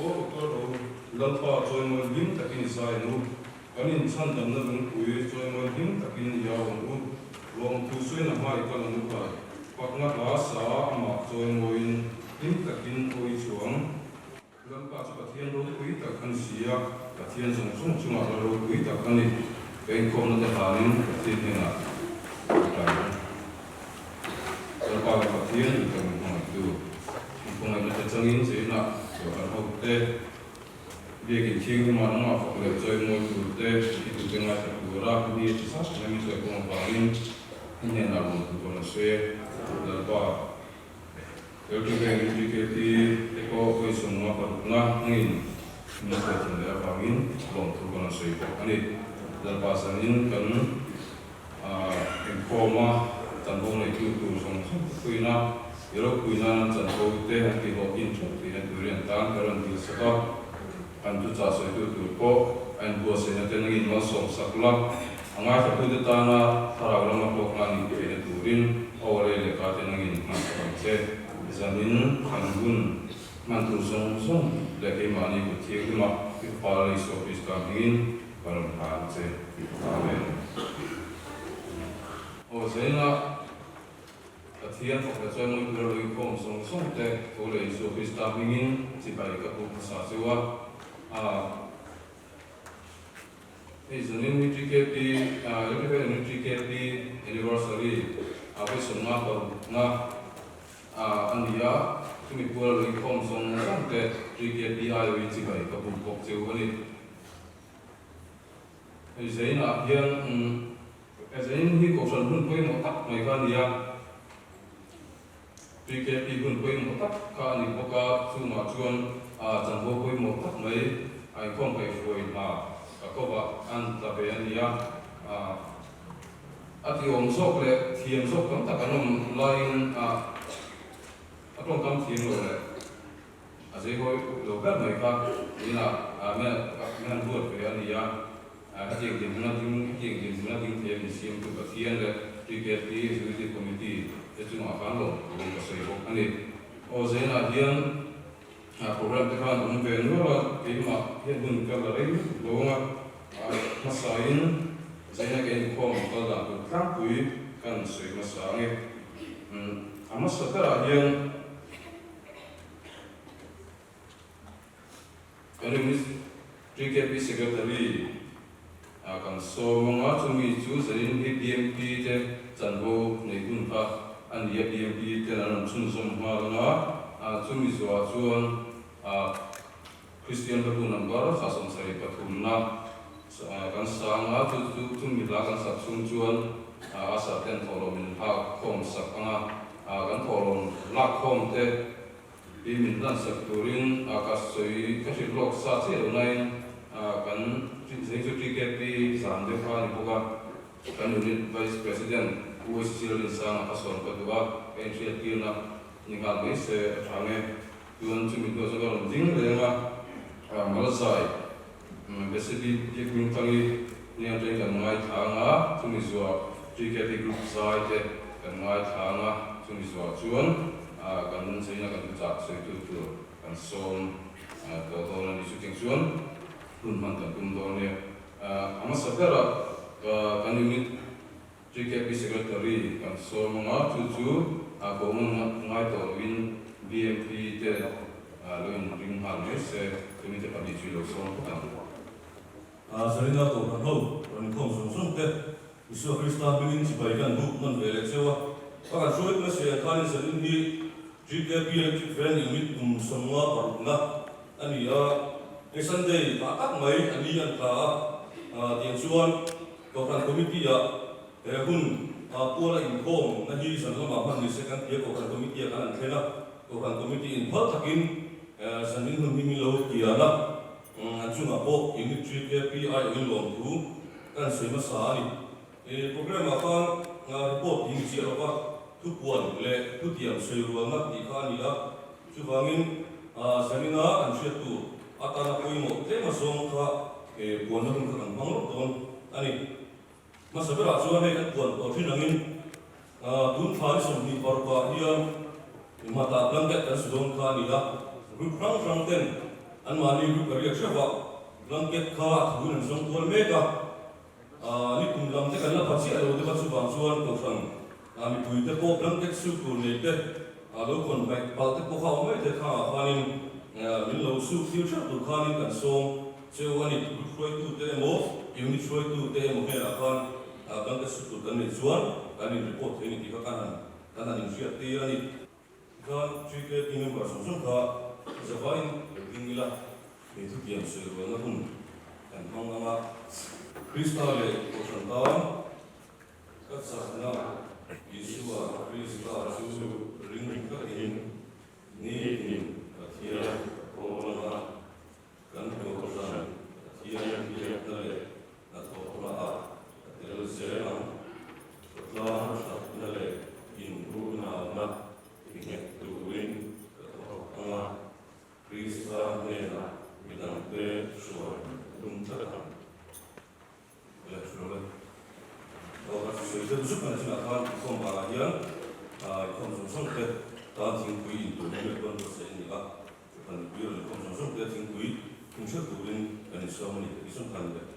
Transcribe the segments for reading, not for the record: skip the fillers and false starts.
to lalpa joy mo lim takin sai nu kanin san dam na bung pui joy mo lim takin ya bung long tu sui na mai ka nu ka pakna ba sa ma joy mo in lim takin oi chuang lalpa chu pathian ro pui ta kan sia pathian song song chunga ro pui ta kan ni kain kom na ta hanin ti ni na lalpa ka pathian ka mu tu kung ay natachangin sa ina so karhog te biegin king ma nga fakle joy mo kurte itu tenga sa kura di sa nami sa kung parin hindi na mo to na se dalpa youtube ang indicate eko ko isong mga parukna ngin na sa tanda pangin long to na se ko ani dalpa sanin kan koma tanbo na itu song kuina Yoro kuina chan ko te hati ho in chok ti na durian tang karon ti sa kan tu cha so tu tu ko an bo se na ten ngin ma som sakla anga sa tu ta na thara ram ko ka ni te na durin ore le ka ten ngin ma sa se zamin khangun man tu song song le ke mani ko ti ma ki pa le so pis ka ngin karon ha se amen o se na Tiyan fakta choy mo kuro lagi kong song song te kule iso Krista mingin si pai ka po sa siwa isonin NutriKP NutriKP anniversary abe sunga par nga andiya tumi kuro lagi kong song song te NutriKP ayo si pai ka po kok siwa ni isonin yan isonin hi ko san hun poi mo tak mai ka niya NutriKP pun pui mo tak ka ni boka suma chuan janbo pui mo tak mai ai kom kai foi ma ko ba an ta be an ya ati om sok le thiam sok kam tak anom line atong kam thiam lo le azai hoi lo ka mai ka ina me ngan buat be an ya ati dim na dim thiam siam tu ka thian le NutriKP executive committee itu ngapain lo? Belum kasih kok ani. Oh saya nadian program tekan untuk benua kima yang pun kalari loh masain saya kain kom kalau tu kampui kan saya masain amas sekarang yang ini NutriKP secretary akan semua cumi itu sering DMP je janbo nekun pa an dia DMP tenan chun somma nga cumi zwa chuan Christian patu number khasam sari pathumna kan sanga tu mi la kan sak chung chuan asa ten tholomin ha khom sak anga kan tholon la khom te bi min dan sak turin ka soi ka si lok sa che nai kan NutriKP zam de kha ni boka kan unit vice president USC rin sa kason kadua entry na ningal mai se athange tuan chumi do sa garon ding lenga malasai basic ye kun tangi nian teng kan ngai thanga chumi zwa NutriKP group sai te kan ngai thanga chumi zwa chuan kan nun sei na kan cha sei tu kan som to na ni shooting chuan kun man kan kum do ne ama sapera kan unit NutriKP secretary kan so mga tuju ako ngai to win BMP te loin ring hal se kami te padi chulo so kan sarina to kan ho ron kom song song te iso Krista bingin si baikan bu man vele sewa pakan sulit na se kan sarin hi NutriKP friend unit semua parunga ani ya Sunday tak mai ani an ka tiang suan kokan komiti ya hun pula inform na hi san ma ban ni second year kokan komiti kan thela kokan komiti in phal takin sanin hun mi lo tiana chunga po NutriKP ai in lom thu kan sema sa ni program apa report in chi ro tu puan le tu tiam sei ruang ti ka ni la chu wangin samina an che tu atana koi mo te ma song ka puan na kan bang ro don ani masabera chuan he kan puan to thin angin tun thai som ni par pa hian mata blanket kan sudon ka ni la group rang ten an mani group kariya shawa blanket kha thun an song tol meka ni kum lam te kan la phachi alo de bachu bang chuan ko sang ami pui te ko blanket su ko ne te alo kon bai pal te ko kha mai te kha khanin min lo su future tu khanin kan song cheu ani khoi tu te mo unit khoi tu te mo he la khan blanket su tu kan ni chuan kan report te ni ti ka kan an sia te ani kan chike ti member song song kha zavain ingila ni tu kiam se ro na hun kan hong ama Krista le ko san ta ka sa na Yeshua Krista su ring ka in ni in ka thia ko na kan ko san thia thia ta le na to ma a te le se na la sa na le in ru na na ni tu win ka ma Krista ne na midang te suwa dum ta ta le suwa Orang sudah itu suka nak kan kom bahagian, kom sungsung ke tahun tinggi itu milion persen ini lah, kan biar kom sungsung ke tinggi, fungsi turin kan semua ni disungkan deh.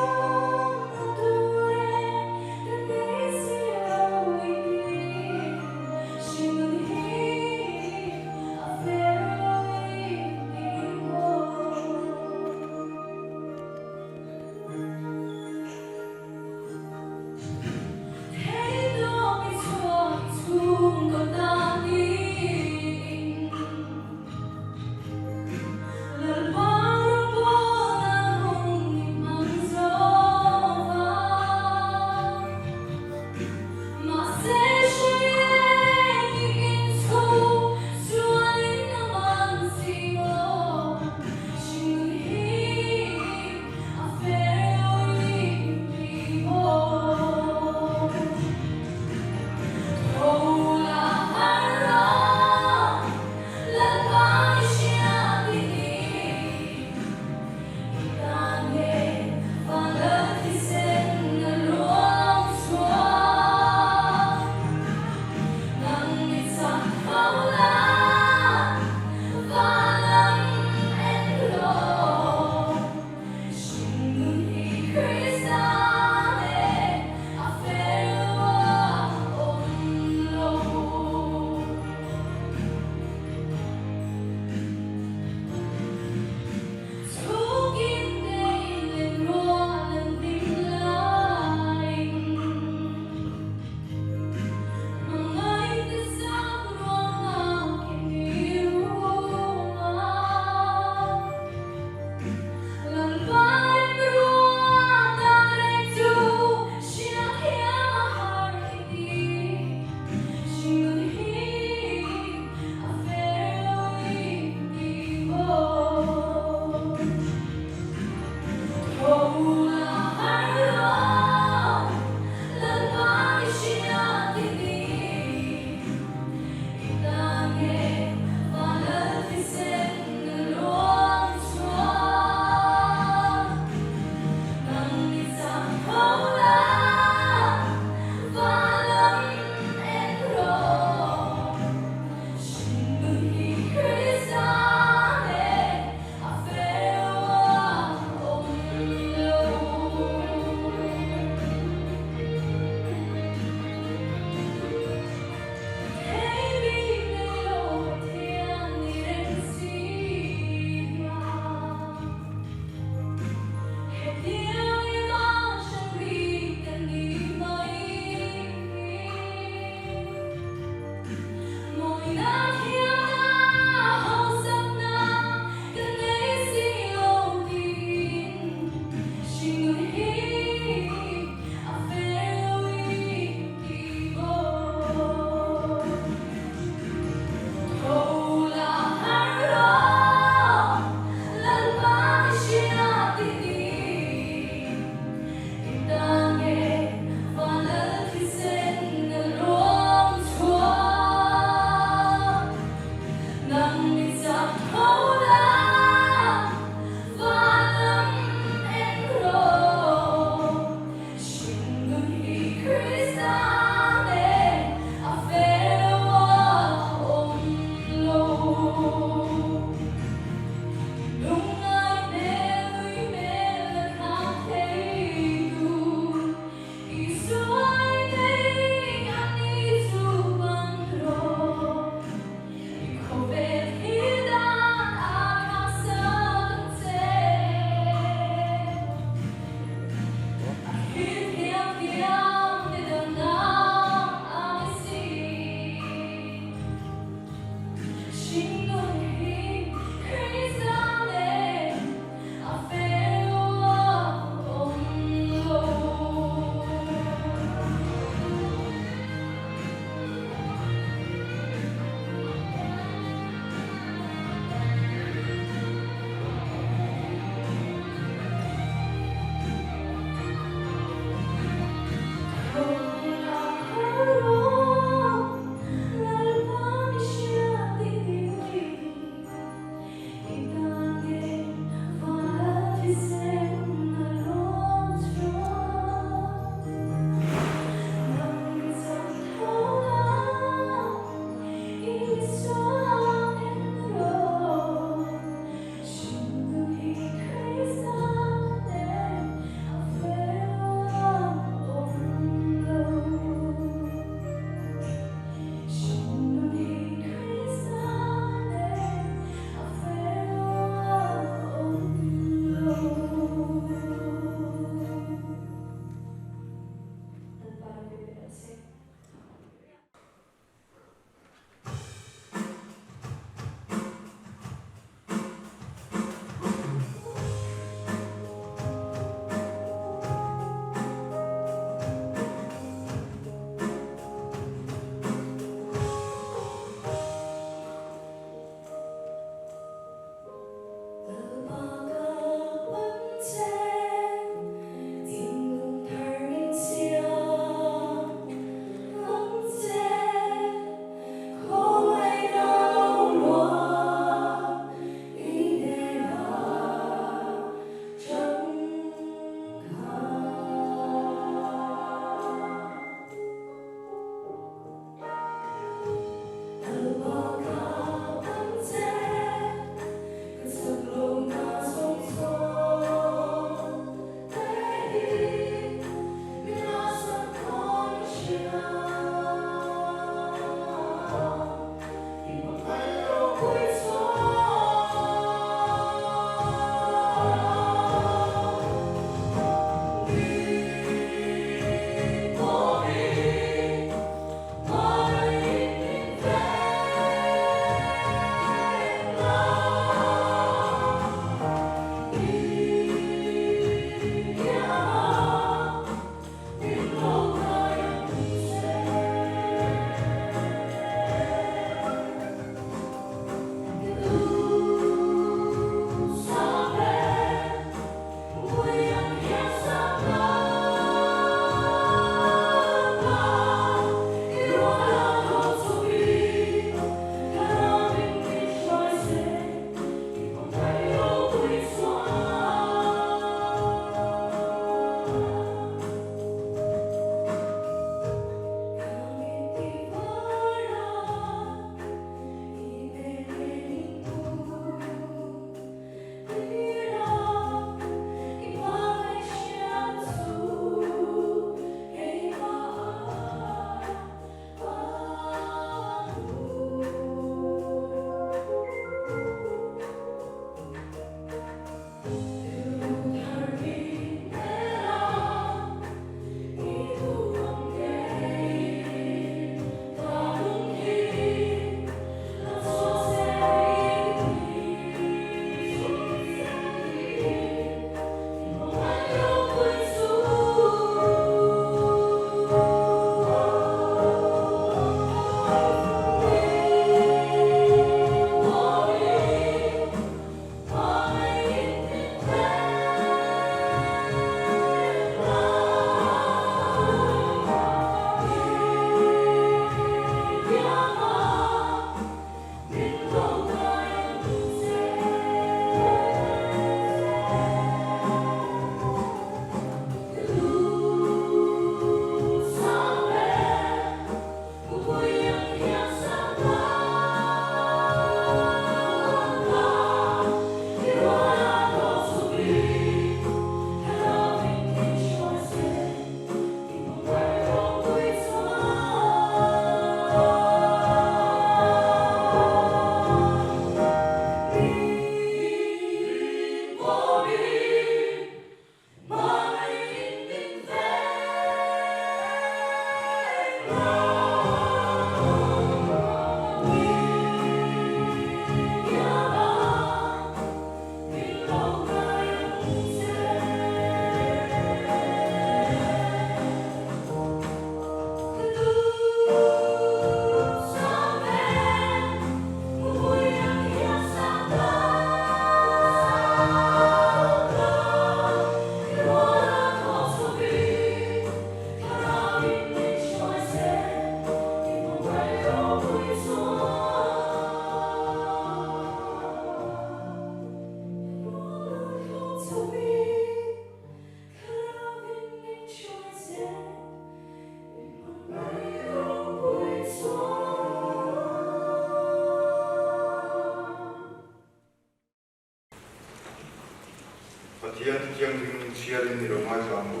in sharing ni romai jambu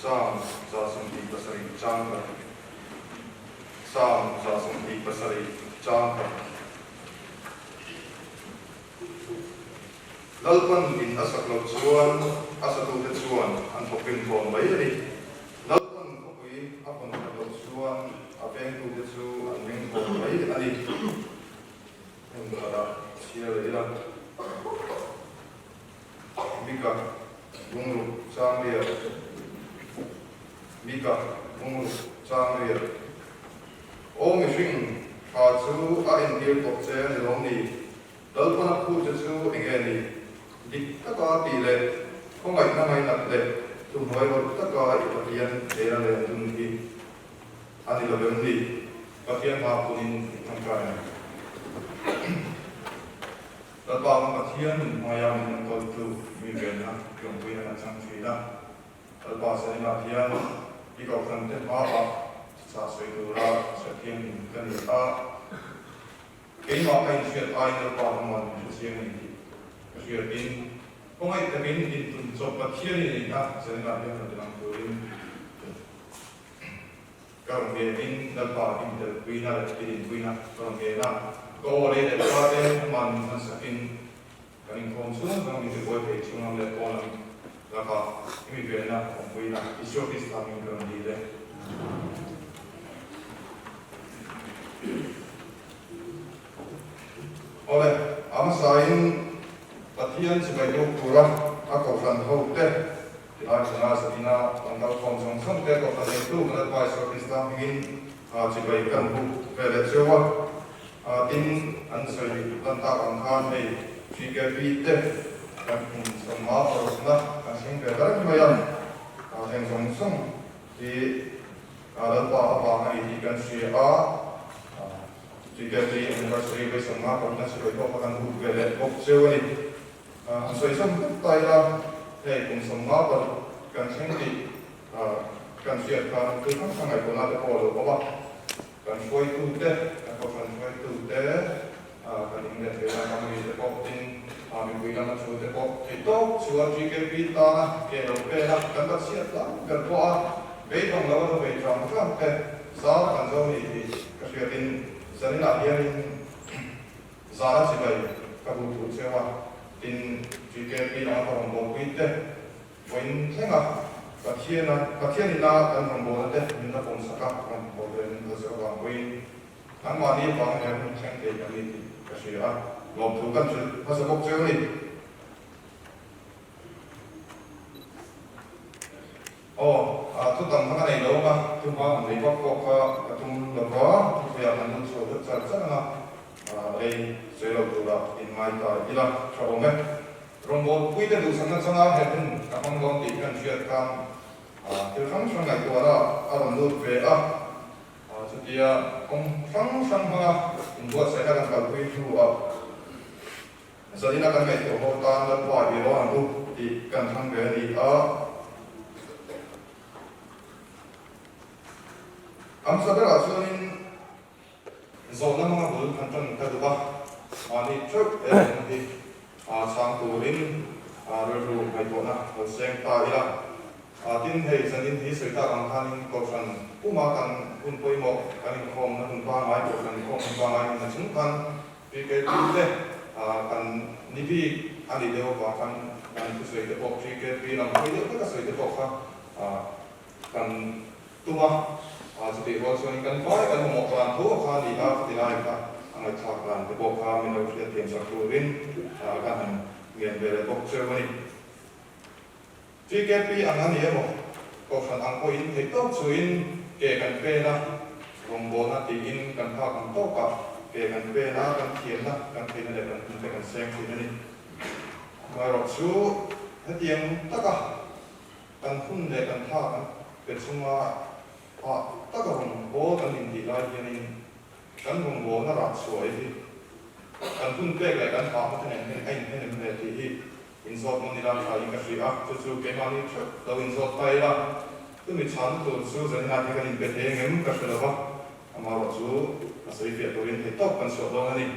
sam sa samti pasari changka sam sa samti pasari changka lalpan in asaklo chuan asatu te chuan an thopin thon mai ani lalpan khopui apon lo chuan apeng tu te chu an meng thon mai ani en kada share ila Mika Gungru Samir Mika Gungru Samir Om Shing Chu A in Deal Pop Chen Loni Dalpana Pu Chu Engeni Dik Taka Tile Không Ngạch Năm Hay Nặng Lệ Tum Hoi Vật Taka Ipatian Dera Le Tum Hi Ani Lo Bem Hi Patian Ha Punin Thang Kai Đã bao năm bát thiên hoa yam mình tôi tu mi về na dùng quy là trang trí na đã bao giờ na thiên đi cầu thần tết hoa ba sa suy tu ra sẽ thiên cần đi ta cái mà cái chuyện ai nó bao năm mình sẽ xem này cái chuyện in không ai cái in tuần chốt bát thiên này na sẽ na thiên là làm tu in còn về in đã bao in được quy na được quy na còn về na có đây để qua đây mình sẽ in cái hình khom xuống và mình sẽ quay về chúng làm để con là cả cái việc này cũng quy là issue is coming from đi đây ole am sain pathian se bai dok pura a ko ran ho te ti ai sana sa ina ang dau khom song song te ko ran tu na pai so krista mingin a se bai kan bu ve le chewa tin an soi tan ta ang khan nei khi cái vị thế các sông máu rồi đó các sinh về rất nhiều lần thành sông sông thì lần qua vào này thì cần suy thì cái gì anh ta suy với sông máu còn nó sẽ có phần hút về lại bốc siêu này suy sông tất tay ra thì cùng sông máu còn cần sinh thì cần suy cần từ các ngày của nó để bỏ được bao cần quay tu thế có phần quay tu thế cái này để làm cái gì để tin mình quy làm cho để thì tốt chúa chỉ cái vị ta cái đầu cái là cần bắt siết lắm cần qua bây giờ nó nó về trong cái sao cần cho thì cái chuyện tin giờ này là hiện giờ là gì vậy các bộ chủ sẽว่าtin chỉ cái vị là còn một vị thế mình thấy là cái thiên này là cần còn một thế mình là cũng sẽ có còn một cái nó sẽ còn quên tháng mà đi vào ngày mình xem thì cái gì cái gì đó lọp thủ căn sự nó sẽ bốc chơi đi thu tầm cái này đâu mà thu hoa mình lấy bóc thu được có bây giờ mình số rất rất là đây sẽ lọp thủ là in mai tại đi là cho ông ấy rồi một quy định đủ sáng sáng là hết các con con tìm cần chuyện cam từ sáng sáng ngày qua đó làm nút về cho thì ông sáng sáng mà buat saya akan kalkui dulu jadi nak kami itu hotan dan buat di luar tu di kan sang beri am saudara sunin zona mga bulu kanton kedua ani cuk di sang turin ruru baikona seng ta ila tin hei sanin hi serta angkan kosan umakan pun mo kaning khom na pun pa mai ko kan khom pa mai na chung kan pi ke pi kan ni pi ani deo pa kan tu sei de pok pi ke pi lam pi de ka sei de pok ka kan tuaจะติดว่าส่วนกันฟ้ากันหมกการทั่วข้าดีอาติลายค่ะอันนั้นชาการจะบอกข้ามีเราเรียนสักครู่รินการเรียนเวลาบอกเชื่อวันนี้ที่แกปีอันนั้นเนี่ยบอกก็ฝันอังโคอินที่ต้องช่วยเกี่ยกันเป็นนะลงโบนัสตีอินกันภาคกันโต๊ะกับเกี่ยกันเป็นนะกันเขียนนะกันเป็นอะไรกันเป็นกันแซงที่นั่นนี่มาหลอกชูถ้าเตียงตะกะกันหุ่นเด็กกันท่ากันเป็นช่วงว่าtất cả hồng bố cần hình thị lại cho nên cần hồng bố nó rạc sủi thì cần phun bê lại cần phá một thế này anh thì in sọt môn đi ra phải in cái gì cho chú cái mà đi đâu in sọt tay ra cứ mình chán tụi chú dẫn ra thì cần in bê thế nghe muốn cái gì đó mà bảo chú là xây việc tôi in thì tốt cần sửa đó này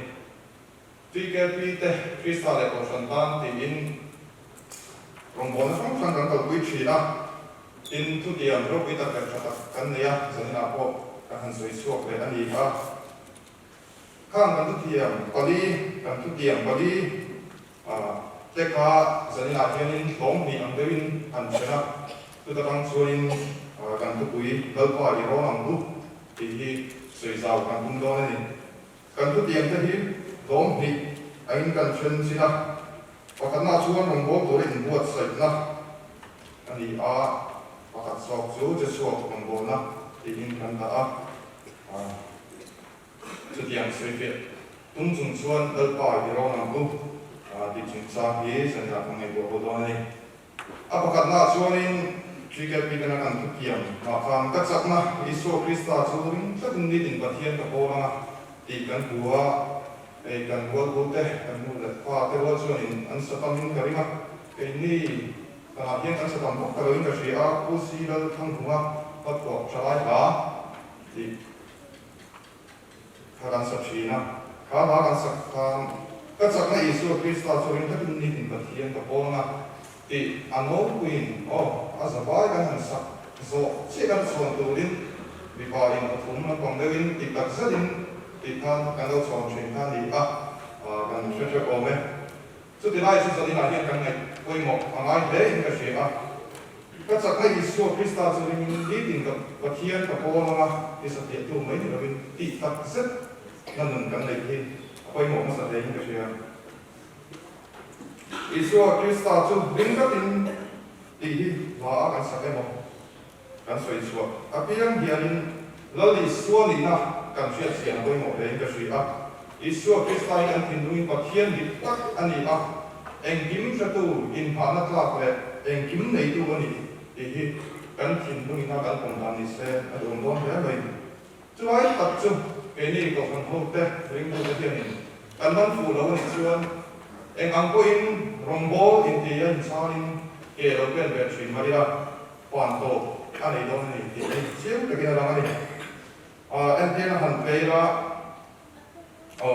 tuy cái pi te Krista lại có phần tan thì in rong bon song sang kan kal pui thi na in thu tiam ro pui ta ka ta kan ne ya zani na po ka han soi suak le ani a khang kan thu tiam pali kan thu tiam pali te kha zani na hian in hlom ni ang deuin an chena tu ta bang chuin kan thu pui dal pa i ro ang lu ti hi soi zau kan tum do ni kan thu tiam te hi hlom ni anh cần chuyên xin à và cái nào chuan đồng bộ tổ đình buat sợi na anh đi à và các sọc chúจะสวกđồng bộ na thì in kan taจุดยังสวยเฟียตุ้งจุงชวนเดินป่าที่เราหนังลูที่จุงซาฮีสัญญาของไอ้บัวโบราณนี่อ่ะประกาศหน้าชวนนี่ที่แกปีกันกันทุกอย่างมาฟังกัจจักนะอิสุคริสต์จูริงสักนิดหนึ่งประเทศกับโบราณที่กันบัวไอ้กันวัวบุตรกันมูลฟ้าเทวชนินอันสตัมมินกริมาไอ้นี่ขณะที่อันสตัมพกกริมกับเชียร์ผู้ซีเดลทั้งหัวก็ปลอบชายหาที่ข้ากันสักชีนะข้าหากันสักการก็จากนั้นอิสุคริสต์จูริงถ้าเป็นนิดหนึ่งประเทศกับโบราณที่อันโน้นวินอาสบายกันหันสักโซ่เชื่อกันส่วนตัวดินวิบาลินทุ่มมันกองเดินติดตัดเส้นที่ท่านกันเราสอนช่วยท่านดีกันช่วยโอเมสุดท้ายสุดท้ายเนี่ยกันไงคุยหมกอะไรเด้งก็เสียก็จากนั้นอิสุคริสต์จูริงดีดินกับประเทศกับโบราณที่สติตัวไม่เราเป็นติดตัดเส้นนั่นหนึ่งกันเลยที่คุยหมกมาสติก็เสียอิสุคริสต์จูริงก็ดินดีว่ากันสักหมกกันสวยสวยอาเพียงเดียนเราดิส่วนนี้นะกันเชื่อเสียงคุยหมกเลยก็เสียอิสุคริสต์อันที่นุ่งประเทศดิตักอันนี้เองกิมจะตูอินพานักลาเล่เองกิมในตัวนี้ที่กันที่นุ่งนักการปงดานิเซอารมณ์ร้อนแรงเลยช่วยตัดจุดเอ็นี่ก็คนพูดแต่เรื่องตัวเทียนกันนั้นฟูเราเนี่ยชวนเองอังกุอินรองโบอินเดียนซาลินเกลเป็นแบบชินมาดิละปานโตอันนี้ตรงนี้ที่เชื่อมกันอะไรนี่เอ็นเทียนหันไปละ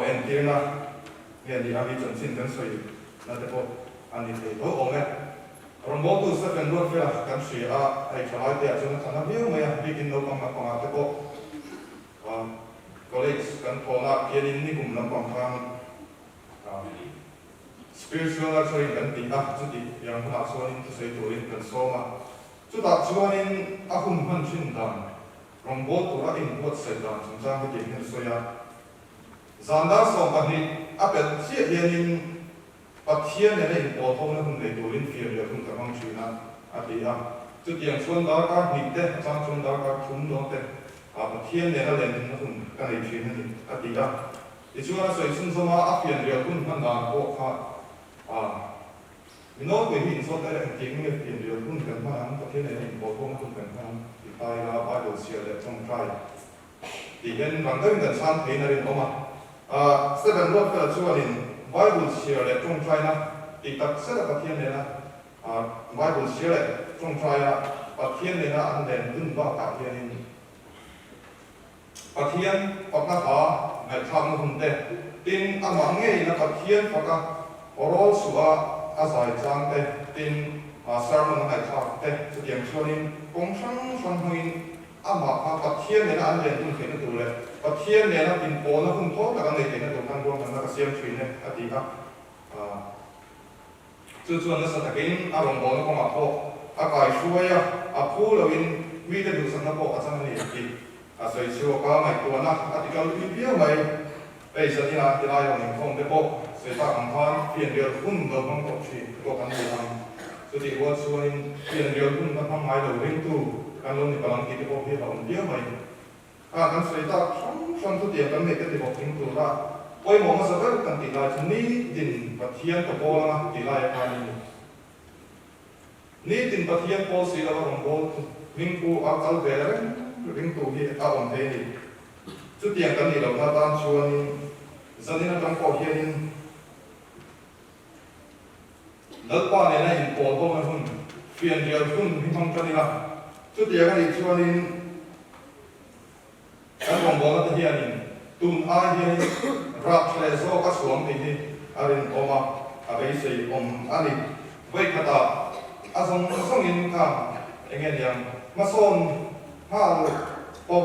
เอ็นเทียนนะเนี่ยดีอาวิจนสิ้นกันสวยนั่นแต่พออันนี้ที่โอ้แม่รองโบตัวสักเป็นรถเวลากันเสียไอ้ชาวเดียจนขนาดนี้ไม่บิกินเราต้องมาปองแต่พอก็เลยกันพอละเพียงนี้กลุ่มน้ำปองทางspiritual nurturing kan tingkah jadi yang nak suanin tu saya turin kan soma tu tak suanin aku mohon cinta rombot tu rain buat sedan macam begini saya zanda soma ni apa sih yang patian yang potong nak pun turin fier dia pun terang cina adia tu yang suan darah ni deh macam suan darah tum dong deh patian yang lain pun kan cina ni adia itu saya sun sama apian dia pun kan dah kok mình nói về hiện số tại là tiếng người tiền điều cũng cần mang có thể này hình bộ công cũng cần mang thì tai là ba đồ xìa để trong trai thì hiện bằng cái cần san thế này đúng không ạ sẽ cần luôn phải cho nên ba đồ xìa để trong trai na thì tập sẽ là có thiên này na ba đồ xìa để trong trai na có thiên này na anh đèn đun ba cả thiên này có thiên hoặc là có ngày tham hùng tệ tin anh mang nghe là có thiên hoặc là oral suwa azai chang te tin sermon ngai thak te chutiang chuanin kong sang huin ama pathian ne an len tun khen tu le pathian ne na tin po na hun tho ka nei te na tu kan ro kan ka siam chui ne ati ka chu chuan na sa takin a rong bo na ko ma tho a kai shuaya a phu lo in mi te du san na po a chang ni ki a soi chu ka mai tu na ati ka lu pi mai ei sa ni na ti lai ro ni khom te po sẽ ta cảm thán phiền điều cũng đầu không có chuyện có căn gì làm so thì what so in phiền điều cũng nó không ai đầu riêng tu căn luôn thì bằng cái bộ phim là ông biết mày căn sẽ ta xong tu tiền căn này cái bộ phim tu ra ôi mong mà sao cái căn tỷ lại thì ní tiền và thiên của cô là tỷ lại cái này ní tiền và thiên cô sẽ là ông cô riêng tu áo áo về đấy riêng tu thì áo ông thế này chút tiền căn này đầu ta tan xuân dân nên trong cổ hiền đất qua này này cổ tô mà hun phiền điều hun hình phong cho nên là chút tiền cái gì cho nên cái vòng bò nó hiện nên tun ai hiện rap sẽ so các xuống thì arin oma bây giờ anh vậy khata azong songin ka engen yang mason ha po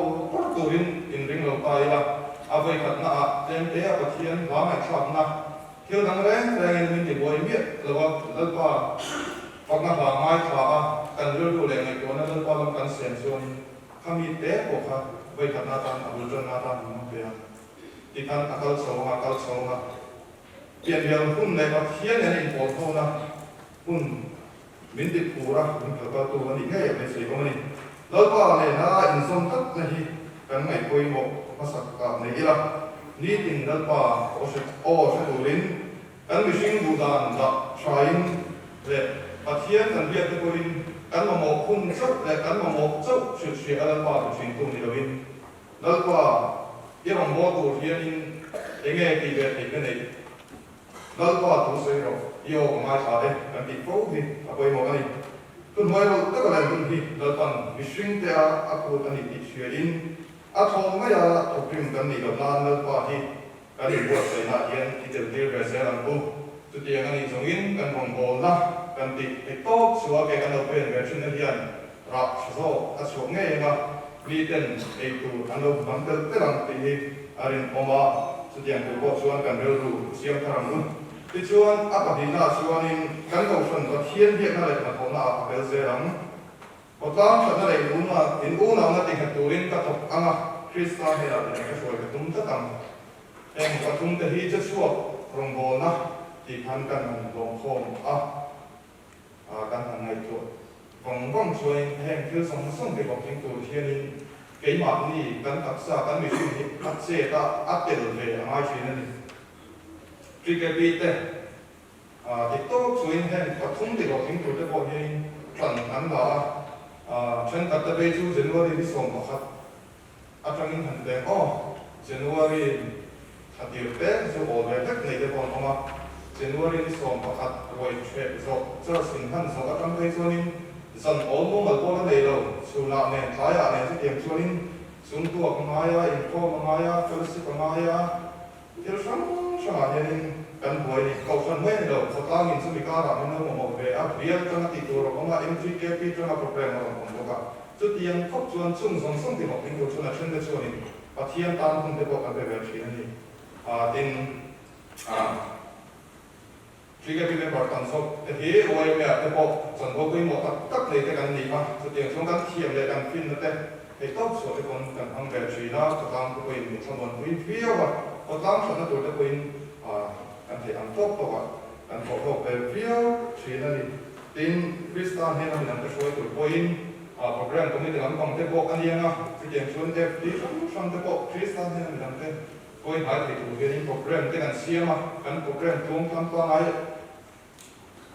turin in ring lo pa ila avai khat na tem te a pathian wa mai thak na thil dang reng reng min ti boi mi lo dal pa pak na ba mai tha a kan ru le ngai ko na dal pa lam kan sen chuan khami te ko kha vai khat na tan abul jon na tan mo pe ti kan akal so ha pian yang hun le pathian ne in po tho na hun min ti pura min ka tu ni ngai me sei ko ni dal pa le na in som tak na hi kan ngai koi mo masak ka ne ila ni tin dal pa o se tu rin kan mi sing bu dan da trying le pathian kan biak te ko rin kan mo hun chau le kan mo chau shi dal pa tu tu ni lo in dal pa i rong mo tu hian in enge ti ve ti ke nei dal pa tu se ro yo ma sa de kan ti fo hi a poi mo ani tu noi ro ta ka lan tu hi dal pan mi sing te a ko ta ni ti shue in a thong ma ya to prim kan ni lo lan dal pa hi kan ni bo se na hian ti te ti ve se ran bu tu ti ang ani zong in kan rong bol na kan ti e to suwa ke kan lo pen ve chun hian ra so a so nge ma ni ten e tu an lo bang te rang ti hi arin oma tu ti ang ko suan kan ru ru siam tharang nu ti chuan a pa din na chuan in kan ko son ko thien hi na le na ko na a bel se rang ko tang sa na le nu na in u na na ti ka turin ka thok anga krista he la ne ka so ka tum ta tam em ka tum te hi cha chuwa rong bo na ti phan kan long khom a kan han ngai tu kong kong chuan heng thil song song ke bok ting tu hian in ke ma ni kan tak sa kan mi shin hi at se ta atel ve ai chin ni tri ke pi te ti to chuin hen pathum ti ro ting tu te bo hian tran an la chen tak ta be chu January ni som pakhat atang in han te January khatir te so o ve tak nei te bon oma January ni som pakhat roi che so sin han so atang pe chuanin san ol mo mal ko na nei lo su na ne thai a ne ti tiam chuanin sum tu ak maya in ko maya fellowship maya til sam sama hian kan boi ni ko san me lo ko tang in sumi ka ra men mo mo ve a real kan ti tu ro ko ma MGKP tana program ro ko ka chu tiang khop chuan chung song song ti mo ping ko chuna chen de chuanin pathian tan hun te ko kan ve ve chi ni tin GKP member tan so te hi oi me te po chan bo koi mo tak nei te kan ni ma chu tiang chung kan thiam le kan fin na te e to so te kon kan hang ve chi na to tang ko in ni chon bon hui fi wa ko tang so na to te ko in kan the am top to wa kan ko ko pe fi chi na ni tin krista he na nan te so to ko in program ko ni te lam kong te po kan yang a chu tiang chun te ti sam te po krista he na nan te ko in hai te tu he in program te kan siama kan program tung tam ta ai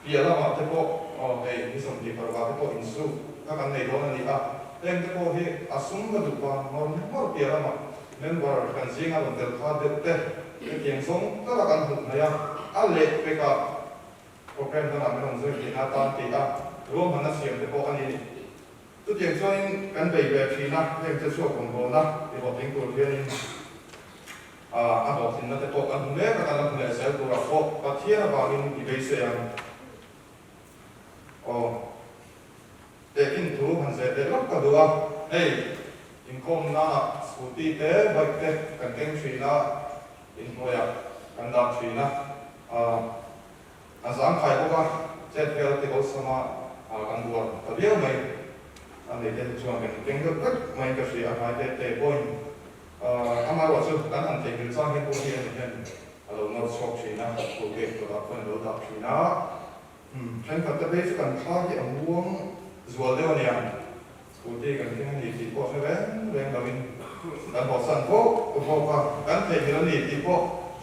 dia lama te po ni som ti parwa te po insu ka kan nei do na ni a tem te po hi asum ga du pa mor dia lama member kan singa don tel kha de te tiang song ta la kan hu na ya a le pe ka program ta na me hong zoi ti na ta ti a ro ma na siam te po ani ni tu tiang choin kan bei ve chi na tem te so kong bo na ti bo ting tu hian a bo tin na te po kan me ka kan na se tu ra po pathia ba min i be se yang te in tu han se te lok ka dua hey in kom na scooty te bike te kan teng chi na in moya kan da chi na azam khai ko ka jet fel te ko sama kan dua ta bia mai an de te chuan kan teng ka mai ka shi a hai te point ama wa chu kan an te kin sang he ko hian alo no shop chi na ko ke ko da kon do da chi na chen ka te be kan kha ki ang wong zual de wania scooty kan teng ni ti ko se ren da min kan bo san ko ka kan te ni ni ti ko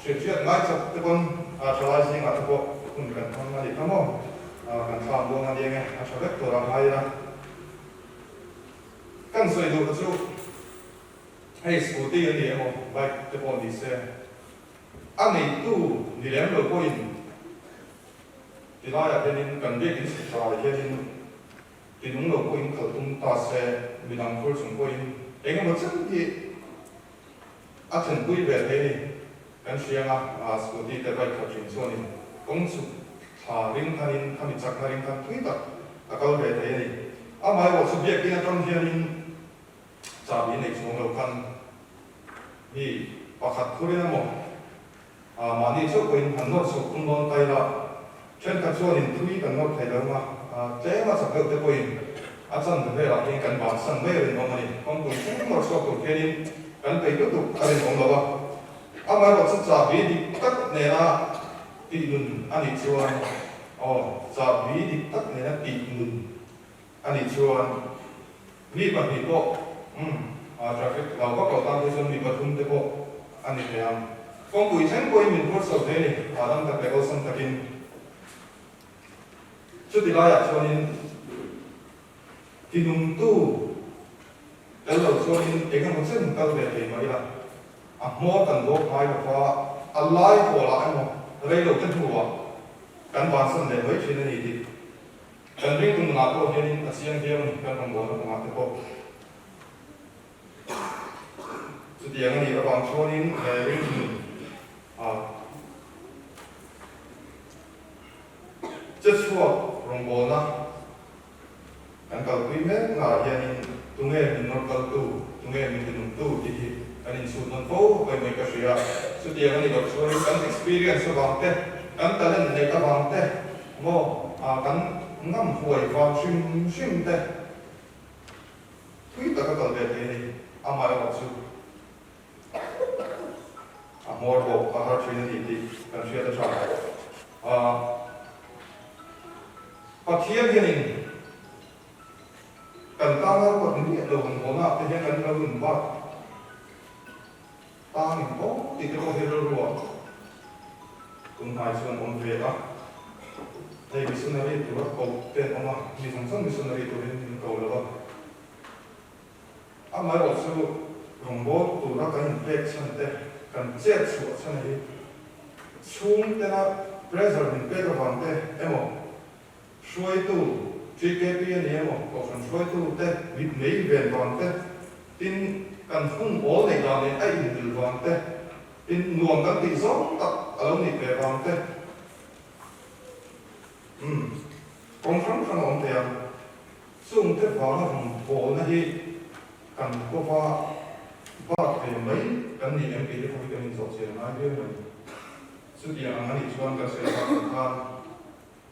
shi ngai chap te kon chalai sing a te ko kun kan thang na ni kamo kan tham bo na ni nge a chalek to ra hai na kan soi do chu hey scooty ni mo bike te ko ni se ani tu ni lem lo ko in ti la ya tenin kan de kin sa ya tin ti nung lo ko in khal tum ta se mi dang khol sung ko in eng mo chen ti a chen pui ve te ni kan sianga scooty te bike kha chin so ni kong chu tha ring thanin khami chak na ring than thui tak akal ve te ni amai wa subject ina tam hianin chabi nei chung lo kan hi pakhat thurina mo mani chu koin han not so kun don tai la chen ka chuan in thui kan not thai lo ma te ma sak te koin a chan ve la king kan ban san ve rin mo mani kong koin chen mo so ko hianin kan pe tu a rin ong lo ba amai wa chu chabi di tak ne na ti nun ani chuan chabi di tak ne na ti nun ani chuan mi pa mi ko traffic lao có cầu tăng thì dân bị bật hung thế bộ anh đi làm con quỷ tránh quay mình vuốt sầu thế này đang tập cái ô sân tập in chút thì lai cho nên thì nung tu cái đầu cho nên cái con sinh cao về thì mới là mua cần bộ hai một pha Allah của lại một đây đầu chân thủ cần bàn sân để mấy chuyện này thì cần riêng từng ngã cô nên asian game cần phòng bộ nó ngã thế bộ thì anh đi vào chỗ này về chất số rong bồn na anh cầu quý mấy là hiện tung nghe mình nói cầu tu tung nghe mình tin tu thì anh in suốt non phố về mấy cái gì à thì anh đi vào chỗ này anh experience vào thế anh ta lên này các bạn thế ngô anh ngắm hồi vào xuyên thế quý tất cả các về thế này anh mai vào chỗ more bộ các trinity thì cần share the chart và thiên nhiên cần ta có một những hiện đầu của nó thì hiện cần nó gần ba ta mình có thì cái câu hero rồi cùng hai xuân ông về đó đây bị xuân này thì bắt cầu tên ông mà vì thằng xuân bị xuân này tụi mình cầu được không anh mới bảo sư rồng bố tụi nó cái hình xuân thế cần chết sửa cho này xuống thế nào pressure mình biết được vấn đề em không xuôi tu truy kế biên em không có phần xuôi tu thế bị mấy về vấn đề tin cần không bố này làm nên ai được vấn đề tin nguồn các tỷ số tập ở đâu này về vấn đề con sống trong ông thầy xuống thế vào nó không bố này cần có và thì mấy cái gì em kể cho mình rõ ràng nói với mình sự kiện anh ấy chọn cái sự kiện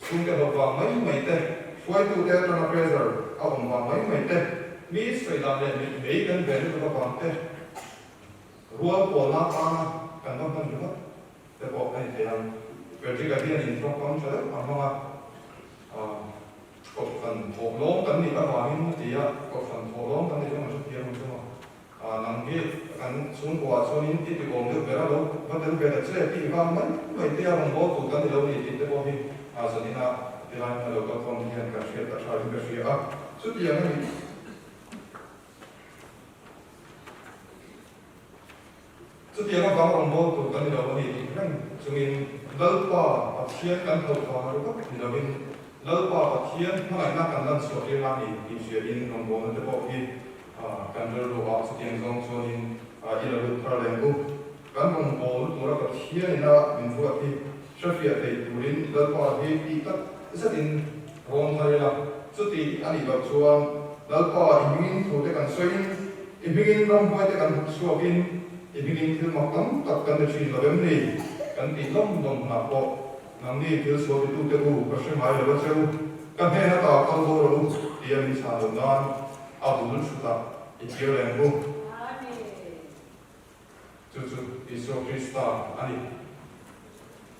xuống cái hộp vàng mấy tệ quay tụ theo cho nó bây giờ ông vàng mấy tệ mỹ phải làm để mấy cái về nó vàng tệ rùa của nó cần nó cần nữa để bộ này thì làm về cái tiền in trong con chơi mà có phần thổ lốm cái gì các bạn thì có phần thổ lốm cái gì mà xuất hiện không nằm kia anh xuống qua cho nên thì còn được cái đó đâu và đến về là sẽ thì vào mấy tia bằng bố tụ cái đâu thì cái bố thì giờ thì là thì là đầu có con hiện cả chuyện cả sao cái chuyện xuất hiện cái gì xuất hiện nó vào bằng bố tụ cái đâu thì cái cho nên lâu qua thiên căn đầu vào nó có thì là bên lâu qua thiên nó lại nằm gần sổ cái làm thì chuyện in bằng bố nó cái bố thì kan dulu waktu yang zong sonin ila lutar lengu kan mong bol tura ka thia ina min fuat hi shafia te turin dal pa hi ti tak zatin rom tharila chuti ani ba chuan dal pa iming thu te kan soin iming rom hoi te kan suakin iming thil mak tam tak kan de chin lovem ni kan ti lom dom na po nam ni thil so tu te u ka she mai lo cheu kan he na ta kan bo ro ti ami sa lo nan Abdul Suta Ikeo Lembu Cucu Iso Krista Ani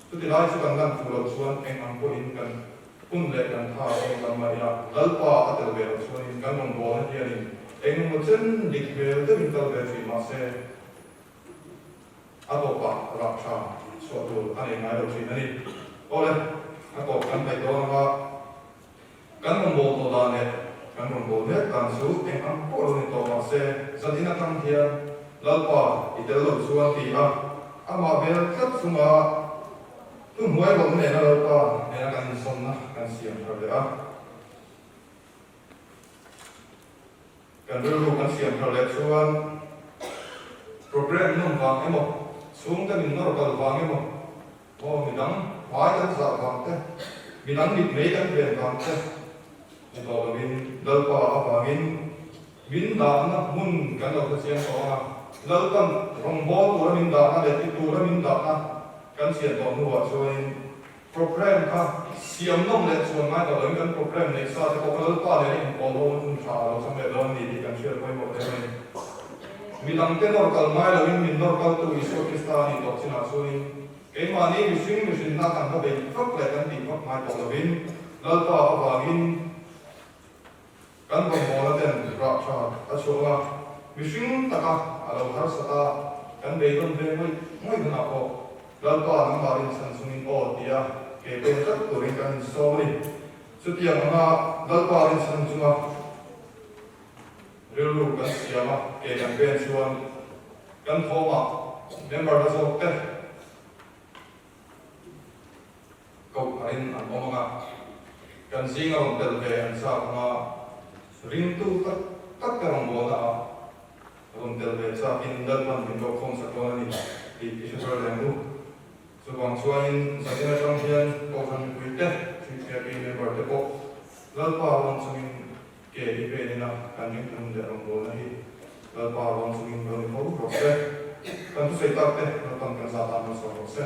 Itu tidak sukan kan pulau suan yang angko inkan pun lekan tha yang maya lalpa atau bel suan inkan membawa dia ni yang macam dikbel tu minta bel masa atau apa raksa suatu ani ngai sini ni oleh atau kan baik doang kan membawa tu dah ni kan membawa kan su yang angko ni tu masa jadi nak kan dia lalpa itu lalu suan dia ama bel kat semua tu mulai bangun ni lalpa ni akan somna kan siang kerja kan dulu kan siang kerja suan program nom vang emo sung kan minor kal vang emo oh midang wai kan sa vang te midang mit mei kan ben vang te to win dal pa apa win da na mun kan lo sian so na dal kan rong bo tu min da na de tu min da na kan sian to nu wa so in program ka siam nong le chuan mai to lo kan program nei sa ko dal pa le in ko lo mun tha lo sam le don ni kan share ko mo de mi lang te nor kal mai lo in min nor kal tu isu kristani to china so in cái mà ní mình sinh ra thành nó bị phát lại cái gì phát mai còn là biến lỡ to và biến cái vòng mò nó tên rõ cho ta số là mình sinh ta cả ở đâu hết sa ta cái bề bên bên mới mới được nào có lỡ to nó mà biến thành sung minh ô thì à cái bên rất tuổi cái số đi sự tiền mà lỡ to biến thành sung à lưu cái gì mà cái bên chuan cái thô mà member nó số cái câu kain ang mga kan singa ang telbe ang sa mga rintu tak karang bola ang telbe sa pindal man pindo kong sa tuan ni di isur lengu so bang suain sa tina champion ko san kuite si kapi member te ko lalpa wang sungin ke di pe na kaning tung de ang bola hi lalpa wang sungin ko ko se kan tu sai tak te kan sa ta no so se